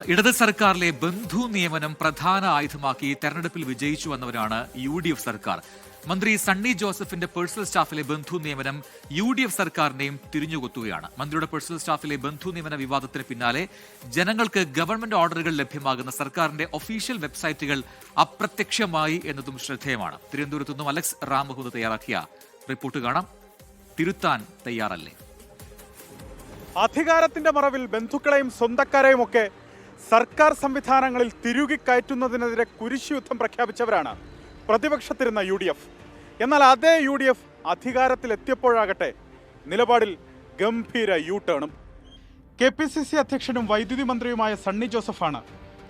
ഇടത് സർക്കാരിലെ ബന്ധു നിയമനം പ്രധാന ആയുധമാക്കി തെരഞ്ഞെടുപ്പിൽ വിജയിച്ചു വന്നവരാണ് UDF സർക്കാർ. മന്ത്രി സണ്ണി ജോസഫിന്റെ പേഴ്സണൽ സ്റ്റാഫിലെ ബന്ധു നിയമനം UDF സർക്കാരിനെയും തിരിഞ്ഞുകൊത്തുകയാണ്. മന്ത്രിയുടെ പേഴ്സണൽ സ്റ്റാഫിലെ ബന്ധു നിയമന വിവാദത്തിന് പിന്നാലെ ജനങ്ങൾക്ക് ഗവൺമെന്റ് ഓർഡറുകൾ ലഭ്യമാകുന്ന സർക്കാരിന്റെ ഒഫീഷ്യൽ വെബ്സൈറ്റുകൾ അപ്രത്യക്ഷമായി എന്നതും ശ്രദ്ധേയമാണ്. തിരുവനന്തപുരത്തു നിന്നും അലക്സ് റാമുഹൂദ് തയ്യാറാക്കിയ റിപ്പോർട്ട് കാണാം. തിരുത്താൻ തയ്യാറല്ലേ? അധികാരത്തിന്റെ മറവിൽ ബന്ധുക്കളെയും സ്വന്തക്കാരെയും ഒക്കെ സർക്കാർ സംവിധാനങ്ങളിൽ തിരുകിക്കയറ്റുന്നതിനെതിരെ കുരിശുയുദ്ധം പ്രഖ്യാപിച്ചവരാണ് പ്രതിപക്ഷത്തിരുന്ന UDF. എന്നാൽ അതേ UDF അധികാരത്തിലെത്തിയപ്പോഴാകട്ടെ നിലപാടിൽ ഗംഭീര യു-ടേണും. KPCC അധ്യക്ഷനും വൈദ്യുതി മന്ത്രിയുമായ സണ്ണി ജോസഫാണ്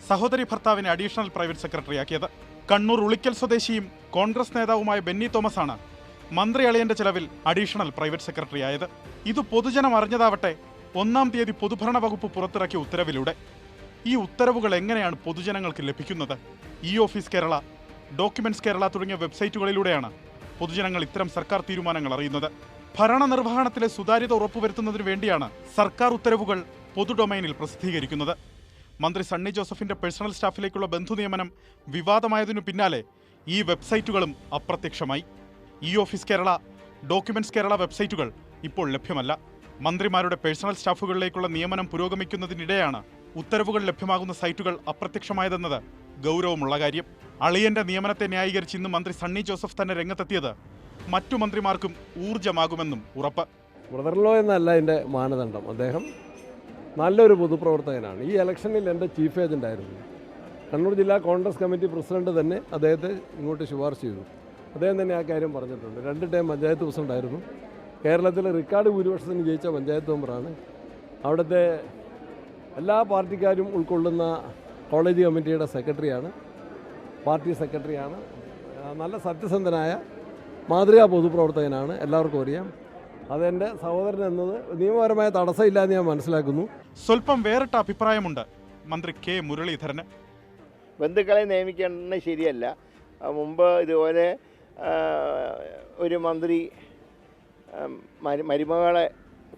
സഹോദരി ഭർത്താവിനെ അഡീഷണൽ പ്രൈവറ്റ് സെക്രട്ടറിയാക്കിയത്. കണ്ണൂർ ഉളിക്കൽ സ്വദേശിയും കോൺഗ്രസ് നേതാവുമായ ബെന്നി തോമസാണ് മന്ത്രി അളിയന്റെ ചെലവിൽ അഡീഷണൽ പ്രൈവറ്റ് സെക്രട്ടറി ആയത്. ഇത് പൊതുജനം അറിഞ്ഞതാവട്ടെ 1-ാം തീയതി പൊതുഭരണ വകുപ്പ് പുറത്തിറക്കിയ ഉത്തരവിലൂടെ. ഈ ഉത്തരവുകൾ എങ്ങനെയാണ് പൊതുജനങ്ങൾക്ക് ലഭിക്കുന്നത്? ഓഫീസ് കേരള, ഡോക്യുമെന്റ്സ് കേരള തുടങ്ങിയ വെബ്സൈറ്റുകളിലൂടെയാണ് പൊതുജനങ്ങൾ ഇത്തരം സർക്കാർ തീരുമാനങ്ങൾ അറിയുന്നത്. ഭരണനിർവഹണത്തിലെ സുതാര്യത ഉറപ്പുവരുത്തുന്നതിന് വേണ്ടിയാണ് സർക്കാർ ഉത്തരവുകൾ പൊതു ഡൊമൈനിൽ പ്രസിദ്ധീകരിക്കുന്നത്. മന്ത്രി സണ്ണി ജോസഫിന്റെ പേഴ്സണൽ സ്റ്റാഫിലേക്കുള്ള ബന്ധു നിയമനം വിവാദമായതിനു പിന്നാലെ ഈ വെബ്സൈറ്റുകളും അപ്രത്യക്ഷമായി. ഓഫീസ് കേരള, ഡോക്യുമെന്റ്സ് കേരള വെബ്സൈറ്റുകൾ ഇപ്പോൾ ലഭ്യമല്ല. മന്ത്രിമാരുടെ പേഴ്സണൽ സ്റ്റാഫുകളിലേക്കുള്ള നിയമനം പുരോഗമിക്കുന്നതിനിടെയാണ് ഉത്തരവുകൾ ലഭ്യമാകുന്ന സൈറ്റുകൾ അപ്രത്യക്ഷമായതെന്നത് ഗൗരവമുള്ള കാര്യം. അളിയന്റെ നിയമനത്തെ ന്യായീകരിച്ച് ഇന്ന് മന്ത്രി സണ്ണി ജോസഫ് തന്നെ രംഗത്തെത്തിയത് മറ്റു മന്ത്രിമാർക്കും ഊർജ്ജമാകുമെന്നും ഉറപ്പ്. ബ്രദർലോ എന്നല്ല എൻ്റെ മാനദണ്ഡം. അദ്ദേഹം നല്ലൊരു പൊതുപ്രവർത്തകനാണ്. ഈ ഇലക്ഷനിൽ എൻ്റെ ചീഫ് ഏജൻ്റായിരുന്നു. കണ്ണൂർ ജില്ലാ കോൺഗ്രസ് കമ്മിറ്റി പ്രസിഡന്റ് തന്നെ അദ്ദേഹത്തെ ഇങ്ങോട്ട് ശുപാർശ ചെയ്തു. അദ്ദേഹം തന്നെ ആ കാര്യം പറഞ്ഞിട്ടുണ്ട്. 2 ടൈം പഞ്ചായത്ത് പ്രസിഡന്റായിരുന്നു. കേരളത്തിലെ റെക്കോർഡ് ഭൂരിപക്ഷത്തിന് ജയിച്ച പഞ്ചായത്ത് മെമ്പറാണ്. അവിടുത്തെ എല്ലാ പാർട്ടിക്കാരും ഉൾക്കൊള്ളുന്ന കോളേജ് കമ്മിറ്റിയുടെ സെക്രട്ടറിയാണ്, പാർട്ടി സെക്രട്ടറിയാണ്. നല്ല സത്യസന്ധനായ മാതൃകാ പൊതുപ്രവർത്തകനാണ്, എല്ലാവർക്കും അറിയാം. അതെൻ്റെ സഹോദരൻ എന്നത് നിയമപരമായ തടസ്സമില്ലാന്ന് ഞാൻ മനസ്സിലാക്കുന്നു. സ്വല്പം വേറിട്ട അഭിപ്രായമുണ്ട് മന്ത്രി K മുരളീധരന്. ബന്ധുക്കളെ നിയമിക്കേണ്ടത് ശരിയല്ല. മുമ്പ് ഇതുപോലെ ഒരു മന്ത്രി മരുമകളെ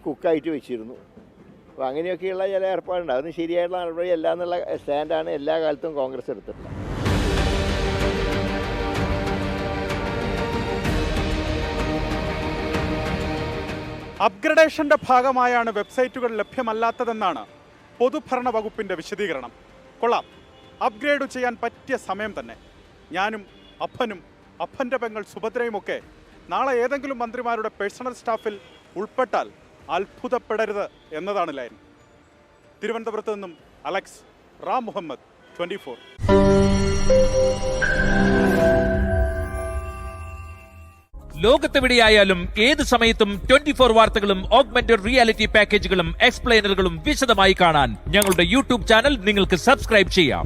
കുക്കായിട്ട് വെച്ചിരുന്നു. അപ്പോൾ അങ്ങനെയൊക്കെയുള്ള ചില ഏർപ്പാടുണ്ട്. അതിന് ശരിയായിട്ടുള്ള നടപടി അല്ല എന്നുള്ള സ്റ്റാൻഡാണ് എല്ലാ കാലത്തും കോൺഗ്രസ് എടുത്തിട്ടുള്ളത്. അപ്ഗ്രഡേഷന്റെ ഭാഗമായാണ് വെബ്സൈറ്റുകൾ ലഭ്യമല്ലാത്തതെന്നാണ് പൊതുഭരണ വകുപ്പിന്റെ വിശദീകരണം. കൊള്ളാം, അപ്ഗ്രേഡ് ചെയ്യാൻ പറ്റിയ സമയം തന്നെ. ഞാനും അപ്പനും അപ്പൻ്റെ പെങ്ങൾ സുഭദ്രയുമൊക്കെ നാളെ ഏതെങ്കിലും മന്ത്രിമാരുടെ പേഴ്സണൽ സ്റ്റാഫിൽ ഉൾപ്പെട്ടാൽ അത്ഭുതപ്പെടരുത് എന്നതാണ് ലൈൻ. തിരുവനന്തപുരത്ത് നിന്നും അലക്സ് റാം മുഹമ്മദ്, 24. ലോകത്തെവിടെയായാലും ഏത് സമയത്തും 24 വാർത്തകളും ഓഗ്മെന്റഡ് റിയാലിറ്റി പാക്കേജുകളും എക്സ്പ്ലെയിനറുകളും വിശദമായി കാണാൻ ഞങ്ങളുടെ YouTube ചാനൽ നിങ്ങൾക്ക് സബ്സ്ക്രൈബ് ചെയ്യാം.